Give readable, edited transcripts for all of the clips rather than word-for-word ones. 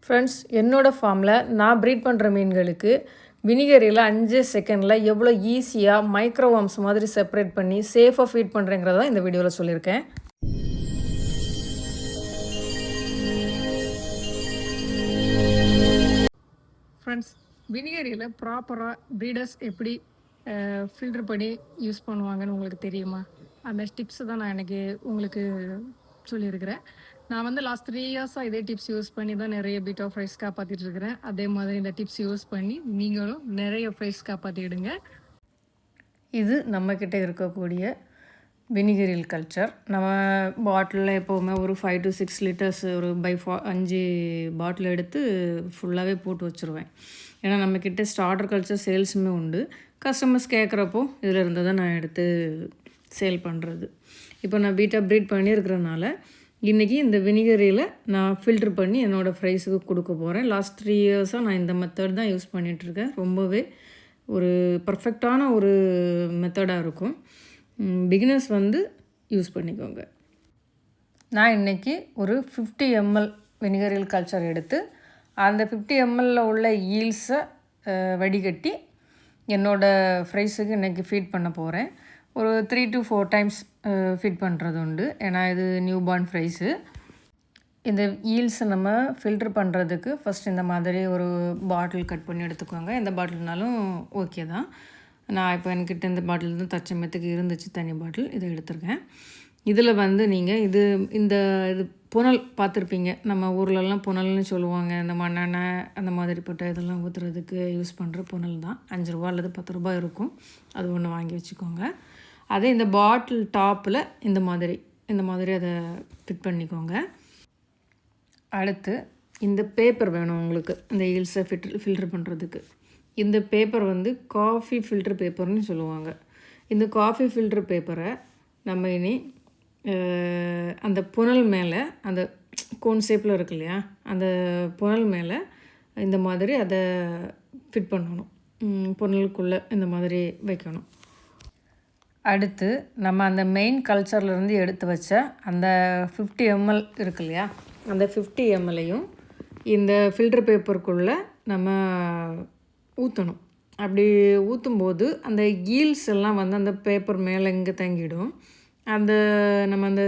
Friends, என்னோட ஃபார்மில் நான் ப்ரீட் பண்ணுற மீன்களுக்கு வினிகரில் 5 செகண்டில் எவ்வளோ ஈஸியாக மைக்ரோவார்ம்ஸ் மாதிரி செப்பரேட் பண்ணி சேஃபாக ஃபீட் பண்ணுறேங்கிறத இந்த வீடியோவில் சொல்லியிருக்கேன். ஃப்ரெண்ட்ஸ், வினிகரியில் ப்ராப்பராக ப்ரீடர்ஸ் எப்படி ஃபில்டர் பண்ணி யூஸ் பண்ணுவாங்கன்னு உங்களுக்கு தெரியுமா? அந்த டிப்ஸை தான் நான் எனக்கு உங்களுக்கு சொல்லியிருக்கிறேன். நான் வந்து லாஸ்ட் 3 இயர்ஸாக இதே டிப்ஸ் யூஸ் பண்ணி தான் நிறைய பீட்டா ஃப்ரைஸ் காப்பாற்றிட்டு இருக்கிறேன். அதே மாதிரி இந்த டிப்ஸ் யூஸ் பண்ணி நீங்களும் நிறைய ஃப்ரைஸ் காப்பாற்றிடுங்க. இது நம்மக்கிட்ட இருக்கக்கூடிய வினிகரில் கல்ச்சர். நம்ம பாட்டிலில் எப்போவுமே ஒரு 5 to 6 லிட்டர்ஸ் ஒரு 5 பாட்டில் எடுத்து ஃபுல்லாகவே போட்டு வச்சுருவேன். ஏன்னா நம்மக்கிட்ட ஸ்டார்டர் கல்ச்சர் சேல்ஸுமே உண்டு. கஸ்டமர்ஸ் கேட்குறப்போ இதில் இருந்து தான் நான் எடுத்து சேல் பண்ணுறது. இப்போ நான் பீட்டா ப்ரீட் பண்ணியிருக்கிறனால இன்றைக்கி இந்த வினிகரியில் நான் ஃபில்ட்ரு பண்ணி என்னோடய ஃப்ரைஸுக்கு கொடுக்க போகிறேன். லாஸ்ட் 3 இயர்ஸாக நான் இந்த மெத்தட் தான் யூஸ் பண்ணிகிட்ருக்கேன். ரொம்பவே ஒரு பர்ஃபெக்டான ஒரு மெத்தடாக இருக்கும். பிகினர்ஸ் வந்து யூஸ் பண்ணிக்கோங்க. நான் இன்றைக்கி ஒரு 50 ml வினிகரில் கல்ச்சர் எடுத்து அந்த 50 ml உள்ள ஈல்ஸை வடிகட்டி என்னோடய ஃப்ரைஸுக்கு இன்றைக்கி ஃபீட் பண்ண போகிறேன். ஒரு 3 to 4 டைம்ஸ் ஃபீட் பண்ணுறது உண்டு. ஏன்னா இது நியூ பார்ன் ஃப்ரைஸு. இந்த ஈல்ஸை நம்ம ஃபில்ட்ரு பண்ணுறதுக்கு ஃபஸ்ட் இந்த மாதிரி ஒரு பாட்டில் கட் பண்ணி எடுத்துக்கோங்க. எந்த பாட்டில்னாலும் ஓகே தான். நான் இப்போ என்கிட்ட இந்த பாட்டில் தான் தற்சமயத்துக்கு இருந்துச்சு, தனி பாட்டில். இதை எடுத்துருக்கேன். இதில் வந்து நீங்கள் இந்த புனல் பார்த்துருப்பீங்க. நம்ம ஊர்லலாம் புனல்னு சொல்லுவாங்க. இந்த மண்ணெண்ணெய் அந்த மாதிரிப்பட்ட இதெல்லாம் ஊற்றுறதுக்கு யூஸ் பண்ணுற புனல் தான். 5 ரூபா அல்லது 10 ரூபா இருக்கும். அது ஒன்று வாங்கி வச்சுக்கோங்க. அதே இந்த பாட்டில் டாப்பில் இந்த மாதிரி அதை ஃபிட் பண்ணிக்கோங்க. அடுத்து இந்த பேப்பர் வேணும் உங்களுக்கு, இந்த ஈல்ஸை ஃபில்ட்ரு பண்ணுறதுக்கு. இந்த பேப்பர் வந்து காஃபி ஃபில்ட்ரு பேப்பர்னு சொல்லுவாங்க. இந்த காஃபி ஃபில்ட்ரு பேப்பரை நம்ம இனி அந்த புனல் மேலே, அந்த கோன் ஷேப்பில் இருக்கு இல்லையா, அந்த புனல் மேலே இந்த மாதிரி அதை ஃபிட் பண்ணணும். புனலுக்குள்ளே இந்த மாதிரி வைக்கணும். அடுத்து நம்ம அந்த மெயின் கல்ச்சர்லேருந்து எடுத்து வச்ச அந்த 50 ml இருக்கு இல்லையா, அந்த 50 ml இந்த ஃபில்டர் பேப்பருக்குள்ளே நம்ம ஊற்றணும். அப்படி ஊற்றும்போது அந்த ஈல்ஸ் எல்லாம் வந்து அந்த பேப்பர் மேலே இங்கே தங்கிடும். நம்ம அந்த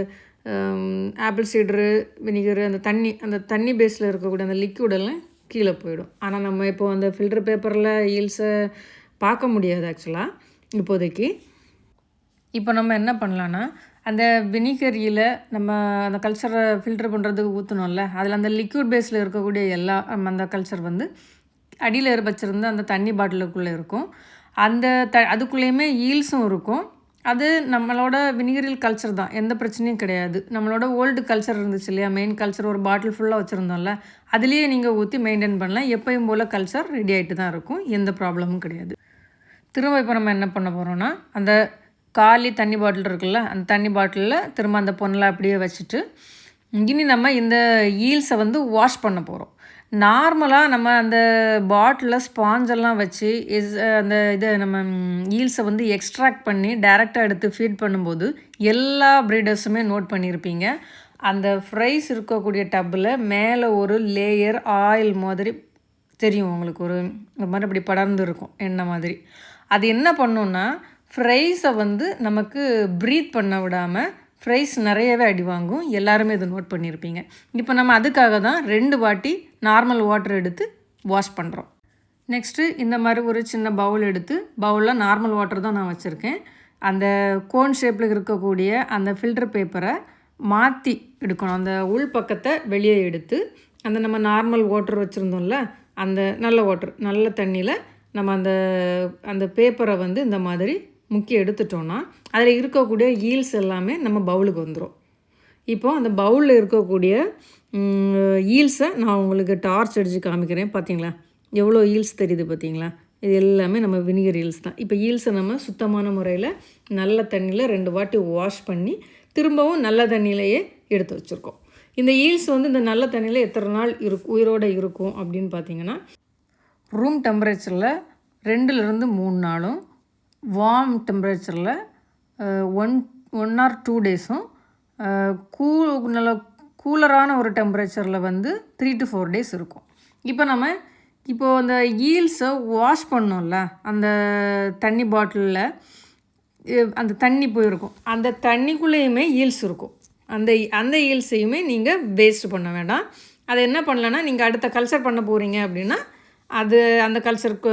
ஆப்பிள் சீடரு வினிகரு அந்த தண்ணி பேஸில் இருக்கக்கூடிய அந்த லிக்விடெல்லாம் கீழே போயிடும். ஆனால் நம்ம இப்போது அந்த ஃபில்டர் பேப்பரில் ஈல்ஸை பார்க்க முடியாது ஆக்சுவலாக இப்போதைக்கு. இப்போ நம்ம என்ன பண்ணலான்னா, அந்த வினிகரியில் நம்ம அந்த கல்ச்சரை ஃபில்டர் பண்ணுறதுக்கு ஊற்றணும்ல, அதில் அந்த லிக்விட் பேஸில் இருக்கக்கூடிய நம்ம அந்த கல்ச்சர் வந்து அடியில் வச்சுருந்த அந்த தண்ணி பாட்டிலுக்குள்ளே இருக்கும். அதுக்குள்ளேயுமே ஈல்ஸும் இருக்கும். அது நம்மளோட வினிகரில் கல்ச்சர் தான், எந்த பிரச்சனையும் கிடையாது. நம்மளோட ஓல்டு கல்ச்சர் இருந்துச்சு இல்லையா, மெயின் கல்ச்சர் ஒரு பாட்டில் ஃபுல்லாக வச்சுருந்தோம்ல, அதுலேயே நீங்கள் ஊற்றி மெயின்டைன் பண்ணலாம். எப்பயும் போல் கல்ச்சர் ரெடி ஆகிட்டு தான் இருக்கும், எந்த ப்ராப்ளமும் கிடையாது. திரும்ப இப்போ நம்ம என்ன பண்ண போகிறோன்னா, அந்த காலி தண்ணி பாட்டில் இருக்குல்ல, அந்த தண்ணி பாட்டிலில் திரும்ப அந்த பொண்ணலை அப்படியே வச்சுட்டு இனி நம்ம இந்த ஈல்ஸை வந்து வாஷ் பண்ண போகிறோம். நார்மலாக நம்ம அந்த பாட்டிலில் ஸ்பாஞ்செல்லாம் வச்சு இதை நம்ம ஈல்ஸை வந்து எக்ஸ்ட்ராக்ட் பண்ணி டைரெக்டாக எடுத்து ஃபீட் பண்ணும்போது எல்லா ப்ரீடர்ஸுமே நோட் பண்ணியிருப்பீங்க. அந்த ஃப்ரைஸ் இருக்கக்கூடிய டப்பில் மேலே ஒரு லேயர் ஆயில் மாதிரி தெரியும் உங்களுக்கு, ஒரு மாதிரி அப்படி படர்ந்து இருக்கும் எண்ணெய் மாதிரி. அது என்ன பண்ணுன்னா, ஃப்ரைஸை வந்து நமக்கு ப்ரீத் பண்ண விடாமல் ஃப்ரைஸ் நிறையவே அடி வாங்கும். எல்லாருமே இதை நோட் பண்ணியிருப்பீங்க. இப்போ நம்ம அதுக்காக தான் 2 வாட்டி நார்மல் வாட்டர் எடுத்து வாஷ் பண்ணுறோம். நெக்ஸ்ட்டு இந்த மாதிரி ஒரு சின்ன பவுல் எடுத்து, பவுலில் நார்மல் வாட்டர் தான் நான் வச்சுருக்கேன். அந்த கோன் ஷேப்பில் இருக்கக்கூடிய அந்த ஃபில்டர் பேப்பரை மாற்றி எடுக்கணும். அந்த உள் பக்கத்தை வெளியே எடுத்து அந்த நம்ம நார்மல் வாட்டர் வச்சுருந்தோம்ல, அந்த நல்ல தண்ணியில் நம்ம அந்த பேப்பரை வந்து இந்த மாதிரி முக்கி எடுத்துட்டோன்னா அதில் இருக்கக்கூடிய ஈல்ஸ் எல்லாமே நம்ம பவுலுக்கு வந்துடும். இப்போது அந்த பவுலில் இருக்கக்கூடிய ஈல்ஸை நான் உங்களுக்கு டார்ச் அடித்து காமிக்கிறேன். பார்த்தீங்களா எவ்வளோ ஈல்ஸ் தெரியுது பார்த்தீங்களா? இது எல்லாமே நம்ம வினிகர் ஈல்ஸ் தான். இப்போ ஈல்ஸை நம்ம சுத்தமான முறையில் நல்ல தண்ணியில் 2 வாட்டி வாஷ் பண்ணி திரும்பவும் நல்ல தண்ணியிலையே எடுத்து வச்சுருக்கோம். இந்த ஈல்ஸ் வந்து இந்த நல்ல தண்ணியில் எத்தனை நாள் உயிரோடு இருக்கும் அப்படின்னு பார்த்தீங்கன்னா, ரூம் டெம்பரேச்சரில் 2 to 3 நாளும், வார்ம் டெம்பரேச்சரில் 1 or 2 டேஸும், நல்லா கூலரான ஒரு டெம்பரேச்சரில் வந்து 3 to 4 days இருக்கும். இப்போது அந்த ஈல்ஸை வாஷ் பண்ணோம்ல, அந்த தண்ணி பாட்டிலில் அந்த தண்ணி போயிருக்கும், அந்த தண்ணிக்குள்ளேயுமே ஈல்ஸ் இருக்கும். அந்த ஈல்ஸையுமே நீங்கள் வேஸ்ட் பண்ண வேண்டாம். அதை என்ன பண்ணலன்னா, நீங்கள் அடுத்த கல்ச்சர் பண்ண போகிறீங்க அப்படின்னா அந்த கல்ச்சருக்கு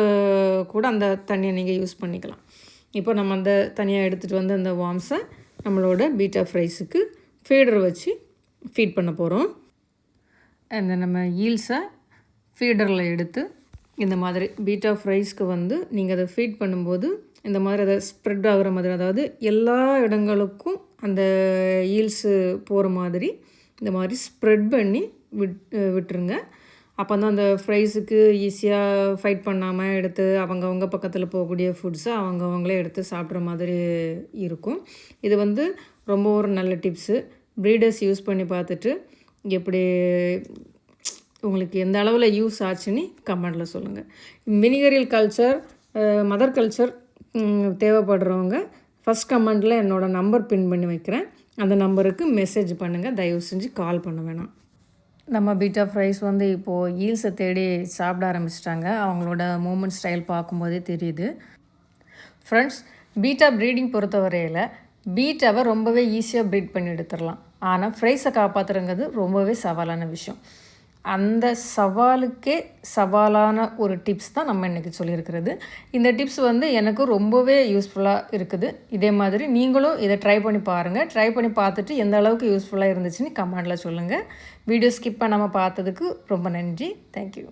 கூட அந்த தண்ணியை நீங்கள் யூஸ் பண்ணிக்கலாம். இப்போ நம்ம அந்த தனியாக எடுத்துகிட்டு வந்து அந்த வார்ம்ஸை நம்மளோட பீட்டா ஃப்ரைஸுக்கு ஃபீடர் வச்சு ஃபீட் பண்ண போகிறோம். அந்த நம்ம ஈல்ஸை ஃபீடரில் எடுத்து இந்த மாதிரி பீட்டா ஃப்ரைஸ்க்கு வந்து நீங்கள் அதை ஃபீட் பண்ணும்போது இந்த மாதிரி அதை ஸ்ப்ரெட் ஆகிற மாதிரி, அதாவது எல்லா இடங்களுக்கும் அந்த ஈல்ஸு போகிற மாதிரி இந்த மாதிரி ஸ்ப்ரெட் பண்ணி விட்டுருங்க. அப்போ தான் அந்த ஃப்ரைஸுக்கு ஈஸியாக ஃபைட் பண்ணாமல் எடுத்து அவங்கவுங்க பக்கத்தில் போகக்கூடிய ஃபுட்ஸை அவங்களே எடுத்து சாப்பிட்ற மாதிரி இருக்கும். இது வந்து ரொம்ப ஒரு நல்ல டிப்ஸு. ப்ரீடர்ஸ் யூஸ் பண்ணி பார்த்துட்டு எப்படி உங்களுக்கு எந்த அளவில் யூஸ் ஆச்சுன்னு கமெண்டில் சொல்லுங்கள். வினிகரியல் கல்ச்சர், மதர் கல்ச்சர் தேவைப்படுறவங்க ஃபஸ்ட் கமெண்டில் என்னோடய நம்பர் பின் பண்ணி வைக்கிறேன். அந்த நம்பருக்கு மெசேஜ் பண்ணுங்கள், தயவு செஞ்சு கால் பண்ண வேணாம். நம்ம பீட்டா ஃப்ரைஸ் வந்து இப்போது ஈல்ஸை தேடி சாப்பிட ஆரம்பிச்சிட்டாங்க. அவங்களோட மூமெண்ட் ஸ்டைல் பார்க்கும்போதே தெரியுது. ஃப்ரெண்ட்ஸ், பீட்டா ப்ரீடிங் பொறுத்தவரையில் பீட்டாவை ரொம்பவே ஈஸியாக ப்ரீட் பண்ணி எடுத்துடலாம். ஆனால் ஃப்ரைஸை காப்பாற்றுறது ரொம்பவே சவாலான விஷயம். அந்த சவாலுக்கே சவாலான ஒரு டிப்ஸ் தான் நம்ம இன்றைக்கி சொல்லியிருக்கிறது. இந்த டிப்ஸ் வந்து எனக்கு ரொம்பவே யூஸ்ஃபுல்லாக இருக்குது. இதே மாதிரி நீங்களும் இதை ட்ரை பண்ணி பாருங்கள். ட்ரை பண்ணி பார்த்துட்டு எந்த அளவுக்கு யூஸ்ஃபுல்லாக இருந்துச்சுன்னு கமெண்டில் சொல்லுங்கள். வீடியோ ஸ்கிப் பண்ணாமல் பார்த்ததுக்கு ரொம்ப நன்றி. தேங்க்யூ.